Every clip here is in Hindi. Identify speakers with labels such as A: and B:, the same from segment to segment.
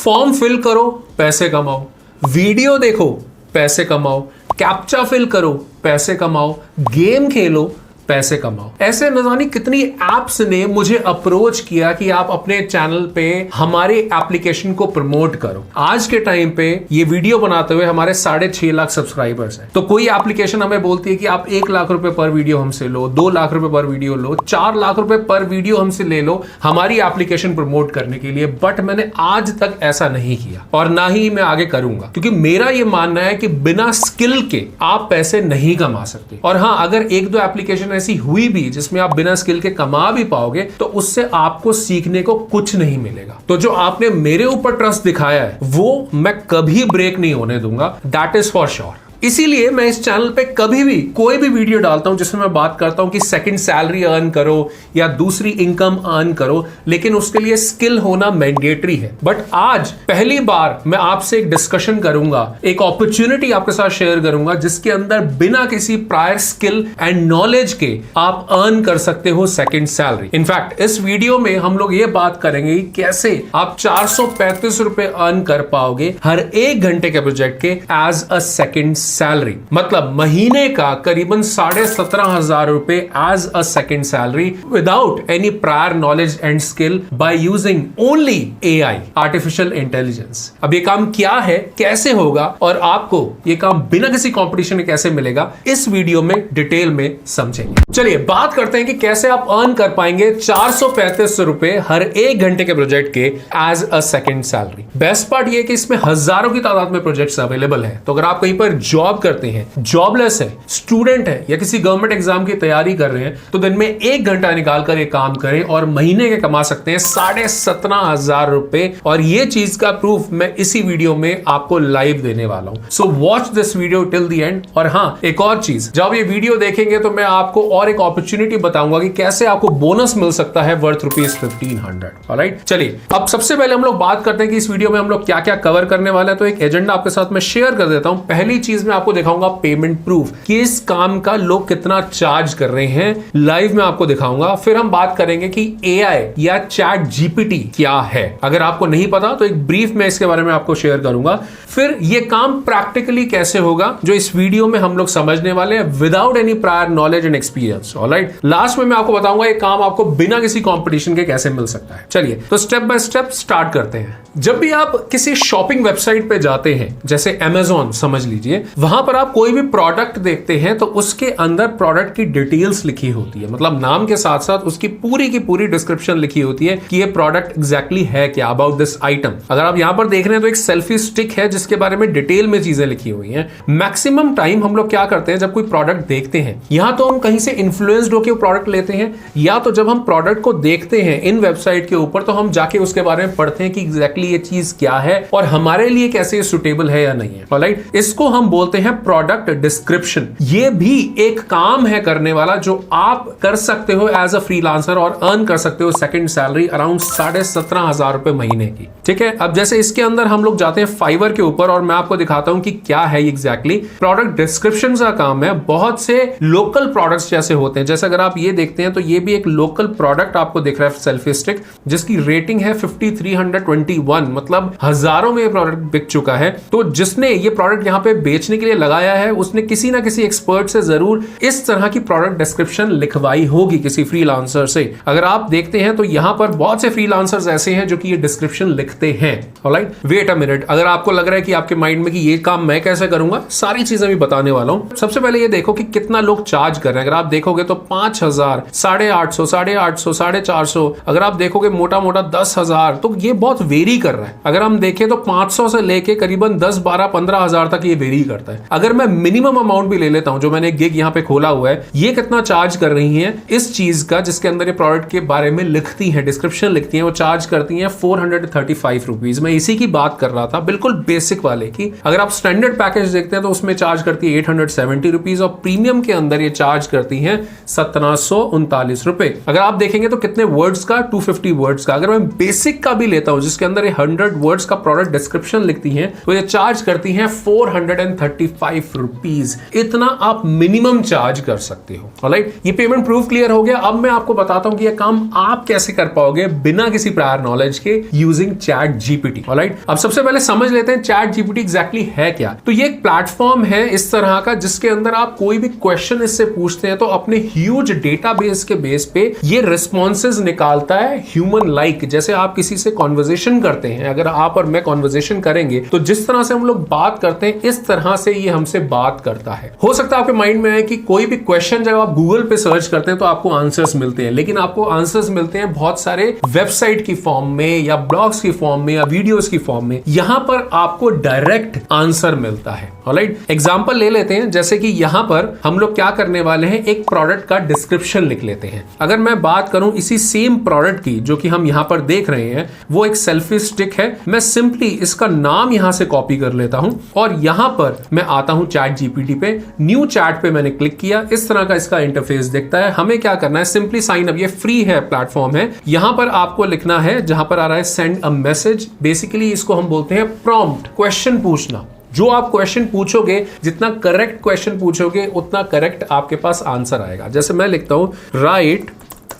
A: फॉर्म फिल करो, पैसे कमाओ, वीडियो देखो, पैसे कमाओ, कैप्चा फिल करो, पैसे कमाओ, गेम खेलो, पैसे कमाओ। ऐसे न जाने कितनी एप्स ने मुझे अप्रोच किया कि आप अपने चैनल पे हमारे एप्लीकेशन को प्रमोट करो। आज के टाइम पे ये वीडियो बनाते हुए हमारे 6.5 लाख सब्सक्राइबर्स हैं। तो कोई एप्लीकेशन हमें बोलती है कि आप 1 लाख रुपए पर वीडियो हमसे लो, 2 लाख रुपए पर वीडियो लो, 4 लाख रुपए पर वीडियो हमसे ले लो हमारी एप्लीकेशन प्रमोट करने के लिए। बट मैंने आज तक ऐसा नहीं किया और ना ही मैं आगे करूंगा, क्योंकि मेरा ये मानना है कि बिना स्किल के आप पैसे नहीं कमा सकते। और हाँ, अगर 1-2 एप्लीकेशन ऐसी हुई भी जिसमें आप बिना स्किल के कमा भी पाओगे तो उससे आपको सीखने को कुछ नहीं मिलेगा। तो जो आपने मेरे ऊपर ट्रस्ट दिखाया है वो मैं कभी ब्रेक नहीं होने दूंगा, दैट इज फॉर श्योर। इसीलिए मैं इस चैनल पे कभी भी कोई भी वीडियो डालता हूं जिसमें मैं बात करता हूं कि सेकंड सैलरी अर्न करो या दूसरी इनकम अर्न करो, लेकिन उसके लिए स्किल होना मैंडेटरी है। बट आज पहली बार मैं आपसे एक डिस्कशन करूंगा, एक अपॉर्चुनिटी आपके साथ शेयर करूंगा जिसके अंदर बिना किसी प्रायर स्किल एंड नॉलेज के आप अर्न कर सकते हो सेकंड सैलरी। इनफैक्ट इस वीडियो में हम लोग ये बात करेंगे कि कैसे आप 435 रुपए अर्न कर पाओगे हर 1 घंटे के प्रोजेक्ट के एज अ सेकंड सैलरी। मतलब महीने का करीबन 17,500 रुपए as a second salary without any prior knowledge and skill by using only AI, artificial intelligence. अब ये काम क्या है, कैसे होगा और आपको ये काम बिना किसी कंपटीशन के कैसे मिलेगा, इस वीडियो में डिटेल में समझेंगे। चलिए बात करते हैं कि कैसे आप अर्न कर पाएंगे 435 रुपए हर 1 घंटे के प्रोजेक्ट के as a second salary. Best part ये कि इसमें हजारों की तादाद में प्रोजेक्ट्स अवेलेबल है। तो अगर आप कहीं पर जॉब करते हैं, जॉबलेस है, स्टूडेंट है या किसी गवर्नमेंट एग्जाम की तैयारी कर रहे हैं तो दिन में 1 घंटा निकालकर ये काम करें और महीने के कमा सकते हैं 17,500 रुपए। और ये चीज का प्रूफ मैं इसी वीडियो में आपको लाइव देने वाला हूं। So watch this video till the end. और हाँ, एक और चीज, जब ये वीडियो देखेंगे तो मैं आपको और एक अपॉर्चुनिटी बताऊंगा कि कैसे आपको बोनस मिल सकता है वर्थ ₹1500। ऑलराइट, चलिए अब सबसे पहले हम लोग बात करते हैं कि इस वीडियो में हम लोग क्या क्या कवर करने वाले हैं। तो एक एजेंडा आपके साथ मैं शेयर कर देता हूं। पहली चीज मैं आपको दिखाऊंगा पेमेंट प्रूफ कि इस काम का लोग कितना चार्ज कर रहे हैं, लाइव में आपको दिखाऊंगा। फिर हम बात करेंगे कि एआई या चैट जीपीटी क्या है। अगर आपको नहीं पता तो एक ब्रीफ में इसके बारे में आपको शेयर करूंगा। फिर ये काम प्रैक्टिकली कैसे होगा जो इस वीडियो में हम लोग समझने वाले हैं without any prior knowledge and experience. Alright, last में मैं आपको बताऊंगा ये काम आपको बिना किसी कंपटीशन के कैसे मिल सकता है। चलिए तो स्टेप बाय स्टेप स्टार्ट करते हैं। जब भी आप किसी शॉपिंग वेबसाइट पे जाते हैं, जैसे Amazon समझ लीजिए, वहां पर आप कोई भी प्रोडक्ट देखते हैं तो उसके अंदर प्रोडक्ट की डिटेल्स लिखी होती है। मतलब नाम के साथ साथ उसकी पूरी की पूरी डिस्क्रिप्शन लिखी होती है कि ये प्रोडक्ट एग्जैक्टली है क्या, अबाउट दिस आइटम। अगर आप यहां पर देख रहे हैं तो एक सेल्फी स्टिक है जिसके बारे में डिटेल में चीजें लिखी हुई हैं। मैक्सिमम टाइम हम लोग क्या करते हैं, जब कोई प्रोडक्ट देखते हैं या तो हम कहीं से इन्फ्लुएंस्ड होकर प्रोडक्ट लेते हैं, या तो जब हम प्रोडक्ट को देखते हैं इन वेबसाइट के ऊपर तो हम जाके उसके बारे में पढ़ते हैं कि एग्जैक्टली ये चीज क्या है और हमारे लिए कैसे सुटेबल है या नहीं है। ऑलराइट, इसको हम बोलते हैं प्रोडक्ट डिस्क्रिप्शन। ये भी एक काम है करने वाला जो आप कर सकते हो एज अ फ्रीलांसर और अर्न कर सकते हो सेकंड सैलरी अराउंड 17,500 रुपए महीने की। ठीक है, अब जैसे इसके अंदर हम लोग जाते हैं फाइवर के ऊपर और मैं आपको दिखाता हूं कि क्या है एग्जैक्टली। प्रोडक्ट डिस्क्रिप्शन का काम है। बहुत से लोकल प्रोडक्ट्स जैसे होते हैं, जैसे अगर आप ये देखते हैं तो ये भी एक लोकल प्रोडक्ट आपको दिख रहा है, सेल्फी स्टिक, जिसकी रेटिंग है 5321। मतलब हजारों में ये प्रोडक्ट बिक चुका है। तो जिसने ये प्रोडक्ट यहाँ पे बेचने के लिए लगाया है उसने किसी ना किसी एक्सपर्ट से जरूर इस तरह की प्रोडक्ट डिस्क्रिप्शन लिखवाई होगी किसी फ्रीलांसर से। अगर आप देखते हैं तो यहाँ पर बहुत से फ्रीलांसर्स ऐसे हैं जो कि ये डिस्क्रिप्शन लिखते हैं। ऑलराइट, वेट अ मिनट, अगर आपको लग रहा है कि आपके माइंड में कि ये काम मैं कैसे करूंगा, सारी चीजें भी बताने वाला हूं। सबसे पहले ये देखो कि कितना लोग चार्ज कर रहे हैं। अगर आप देखोगे तो 5,000, 850, 850, 450, अगर आप देखोगे मोटा मोटा 10,000, तो ये बहुत वेरी कर रहा है। अगर हम देखें तो 500 से लेके करीबन 10, 12, 15,000 तक ये वेरी करता है। अगर मैं मिनिमम अमाउंट भी ले लेता हूं, जो मैंने गिग यहाँ पे खोला हुआ है, ये कितना चार्ज कर रही है इस चीज का जिसके अंदर ये प्रोडक्ट के बारे में लिखती है, डिस्क्रिप्शन लिखती है, वो चार्ज करती है 435 रुपीज। मैं इसी की बात कर रहा था, बिल्कुल बेसिक वाले की। अगर आप स्टैंडर्ड पैकेज देखते हैं तो उसमें चार्ज करती है 870 रुपीज और प्रीमियम के अंदर ये चार्ज करती है 1739 रुपए। अगर आप देखेंगे तो कितने वर्ड्स का, 250 वर्ड्स का। अगर मैं बेसिक का भी लेता हूं जिसके अंदर ये 100 वर्ड्स का प्रोडक्ट डिस्क्रिप्शन लिखती है तो ये चार्ज करती है 435 435 रुपीज, इतना आप मिनिमम चार्ज कर सकते हो। ऑलराइट, ये पेमेंट प्रूफ क्लियर हो गया। अब मैं आपको बताता हूं कि ये काम आप कैसे कर पाओगे बिना किसी प्रायर नॉलेज के यूजिंग चैट जीपीटी। ऑलराइट, अब सबसे पहले समझ लेते हैं चैट जीपीटी एग्जैक्टली है क्या। तो ये एक प्लेटफॉर्म है इस तरह का जिसके अंदर आप कोई भी क्वेश्चन इससे पूछते हैं तो अपने ह्यूज डेटाबेस के बेस पे ये रिस्पॉन्सेज निकालता है ह्यूमन लाइक। जैसे आप किसी से कॉन्वर्सेशन करते हैं, अगर आप और मैं कॉन्वर्सेशन करेंगे तो जिस तरह से हम लोग बात करते हैं इस तरह से ये हमसे बात करता है। हो सकता है आपके माइंड में है कि कोई भी क्वेश्चन जब आप गूगल पे सर्च करते हैं तो आपको आंसर्स मिलते हैं, लेकिन आपको आंसर्स मिलते हैं बहुत सारे वेबसाइट की फॉर्म में या ब्लॉग्स की फॉर्म में या वीडियोस की फॉर्म में। यहां पर आपको डायरेक्ट आंसर मिलता है। ऑलराइट, एग्जांपल ले लेते हैं, जैसे कि यहां पर हम लोग क्या करने वाले हैं, एक प्रोडक्ट का डिस्क्रिप्शन लिख लेते हैं। अगर मैं बात करूं इसी सेम प्रोडक्ट की जो कि हम यहां पर देख रहे हैं, वो एक सेल्फी स्टिक है। मैं सिंपली इसका नाम यहां से कॉपी कर लेता हूं और यहां पर मैं आता हूं चैट जीपीटी पे, न्यू चैट पे मैंने क्लिक किया। इस तरह का इसका इंटरफेस दिखता है। हमें क्या करना है, सिंपली साइन अप, ये फ्री है प्लेटफॉर्म है। यहां पर आपको लिखना है, जहां पर आ रहा है सेंड अ मैसेज, बेसिकली इसको हम बोलते हैं प्रॉम्प्ट, क्वेश्चन पूछना। जो आप क्वेश्चन पूछोगे, जितना करेक्ट क्वेश्चन पूछोगे उतना करेक्ट आपके पास आंसर आएगा। जैसे मैं लिखता हूं right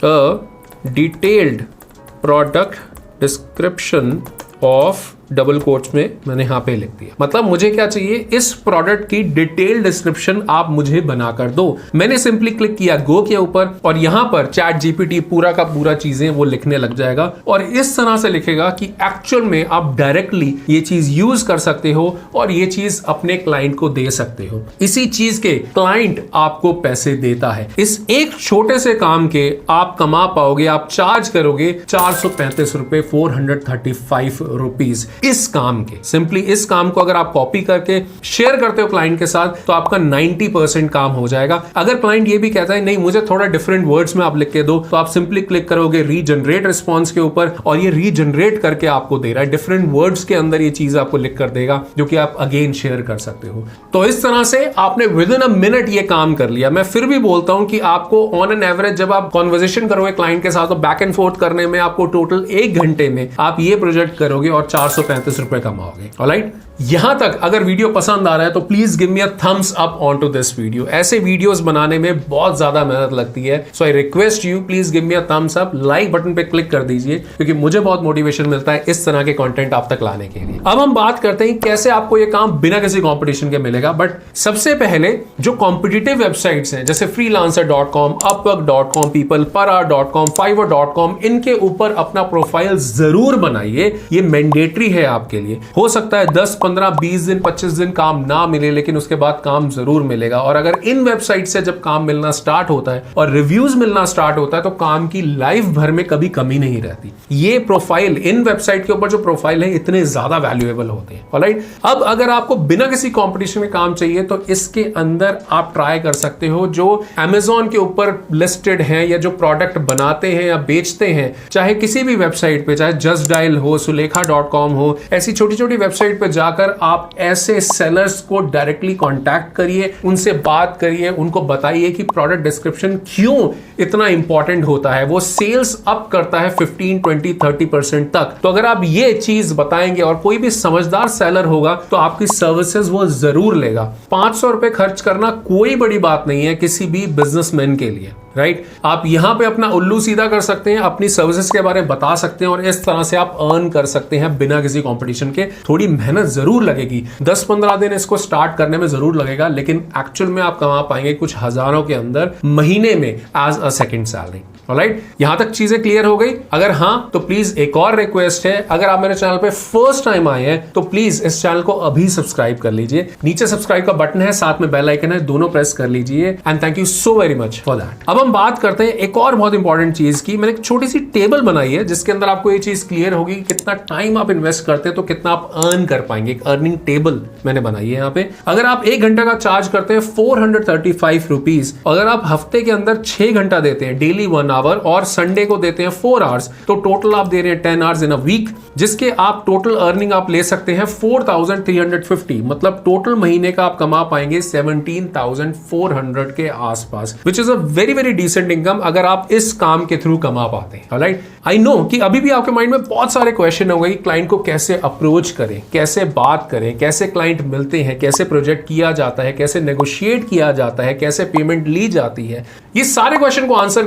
A: a detailed product description of, double quotes में मैंने यहां पे लिख दिया। मतलब मुझे क्या चाहिए, इस प्रोडक्ट की डिटेल डिस्क्रिप्शन आप मुझे बनाकर दो। मैंने सिंपली क्लिक किया, गो के ऊपर, और यहां पर चैट जीपीटी पूरा का पूरा चीजें वो लिखने लग जाएगा और इस तरह से लिखेगा कि एक्चुअल में आप डायरेक्टली ये चीज यूज कर सकते हो और ये चीज अपने क्लाइंट को दे सकते हो। इसी चीज के क्लाइंट आपको पैसे देता है। इस एक छोटे से काम के आप कमा पाओगे, आप चार्ज करोगे 435 रुपए, 435 रुपीज इस काम के। सिंपली इस काम को अगर आप कॉपी करके शेयर करते हो क्लाइंट के साथ तो आपका 90% काम हो जाएगा। अगर क्लाइंट ये भी कहता है नहीं मुझे थोड़ा डिफरेंट वर्ड्स में आप लिख के दो, तो आप सिंपली क्लिक करोगे रीजनरेट रिस्पॉन्स के ऊपर और ये रीजनरेट करके आपको दे रहा है, डिफरेंट वर्ड्स के अंदर ये चीज आपको लिख कर देगा जो कि आप अगेन शेयर कर सकते हो। तो इस तरह से आपने विद इन अ मिनट ये काम कर लिया। मैं फिर भी बोलता हूं कि आपको ऑन एन एवरेज जब आप कॉन्वर्सेशन करोगे क्लाइंट के साथ तो बैक एंड फोर्थ करने में आपको टोटल 1 घंटे में आप ये प्रोजेक्ट करोगे और 435 रुपए कमाओगे। ऑलराइट, यहां तक अगर वीडियो पसंद आ रहा है तो please give me a thumbs up on to this video. ऐसे वीडियोस बनाने में बहुत ज्यादा मेहनत लगती है, so I request you please give me a thumbs up, like button पे क्लिक कर दीजिए क्योंकि मुझे बहुत मोटिवेशन मिलता है इस तरह के कंटेंट आप तक लाने के लिए। अब हम बात करते हैं कैसे आपको ये काम बिना किसी कंपटीशन के मिलेगा। बट सबसे पहले जो कॉम्पिटिटिव वेबसाइट्स हैं जैसे freelancer.com, upwork.com, peoplepara.com, fiverr.com, इनके ऊपर अपना प्रोफाइल जरूर बनाइए। ये मैंडेटरी है आपके लिए। हो सकता है 10, 15, 20 दिन, 25 दिन काम ना मिले, लेकिन उसके बाद काम जरूर मिलेगा। और अगर इन वेबसाइट से जब काम मिलना स्टार्ट होता है और रिव्यूज मिलना स्टार्ट होता है तो काम की लाइफ भर में कभी कमी नहीं रहती। ये प्रोफाइल, इन वेबसाइट के ऊपर जो प्रोफाइल है इतने ज्यादा वैल्यूएबल होते हैं। ऑलराइट, अब अगर आपको बिना किसी कंपटीशन में काम चाहिए तो इसके अंदर आप ट्राई कर सकते हो जो Amazon के ऊपर लिस्टेड हैं या जो प्रोडक्ट बनाते हैं या बेचते हैं, चाहे किसी भी वेबसाइट पे, चाहे जस्ट डायल हो, सुलेखा.com हो, ऐसी छोटी छोटी वेबसाइट पे जाकर आप ऐसे सेलर्स को डायरेक्टली कांटेक्ट करिए, उनसे बात करिए, उनको बताइए कि प्रोडक्ट डिस्क्रिप्शन क्यों इतना इंपॉर्टेंट होता है। वो सेल्स अप करता है 15, 20, 30% तक। तो अगर आप ये चीज बताएंगे और कोई भी समझदार सेलर होगा तो आपकी सर्विसेज वो जरूर लेगा। 500 रुपए खर्च करना कोई बड़ी बात नहीं है किसी भी बिजनेसमैन के लिए। राइट, आप यहां पे अपना उल्लू सीधा कर सकते हैं, अपनी सर्विसेज के बारे में बता सकते हैं और इस तरह से आप अर्न कर सकते हैं बिना किसी कंपटीशन के। थोड़ी मेहनत जरूर लगेगी, 10-15 दिन इसको स्टार्ट करने में जरूर लगेगा, लेकिन एक्चुअल में आप कमा पाएंगे कुछ हजारों के अंदर महीने में as a second salary. Alright, यहां तक चीजें क्लियर हो गई? अगर हां तो प्लीज एक और रिक्वेस्ट है, अगर आप मेरे चैनल पे फर्स्ट टाइम आए हैं तो प्लीज इस चैनल को अभी सब्सक्राइब कर लीजिए। नीचे सब्सक्राइब का बटन है, साथ में बेल आइकन है, दोनों प्रेस कर लीजिए। And thank you so very much for that. अब हम बात करते हैं एक और बहुत इंपॉर्टेंट चीज की। मैंने एक छोटी सी टेबल बनाई है जिसके अंदर आपको ये चीज क्लियर होगी कि कितना टाइम आप इन्वेस्ट करते हैं तो कितना आप अर्न कर पाएंगे। एक अर्निंग टेबल मैंने बनाई है यहाँ पे। अगर आप 1 घंटा का चार्ज करते हैं 435 रुपीज, अगर आप हफ्ते के अंदर 6 घंटा देते हैं, डेली 1 आवर और संडे को देते हैं 4 आवर्स, तो टोटल आप दे रहे हैं 10 आवर्स इन अ वीक, जिसके आप टोटल अर्निंग आप ले सकते हैं 4,350, मतलब टोटल महीने का आप कमा पाएंगे 17,400 के आसपास, which is a very very decent income अगर आप इस काम के थ्रू कमा पाते हैं। ऑलराइट, आई नो कि अभी भी आपके माइंड में बहुत सारे क्वेश्चन होंगे कि क्लाइंट को कैसे अप्रोच करें, कैसे बात करें, कैसे क्लाइंट मिलते हैं, कैसे प्रोजेक्ट किया जाता है, कैसे नेगोशिएट किया जाता है, कैसे पेमेंट ली जाती है। ये सारे क्वेश्चन को आंसर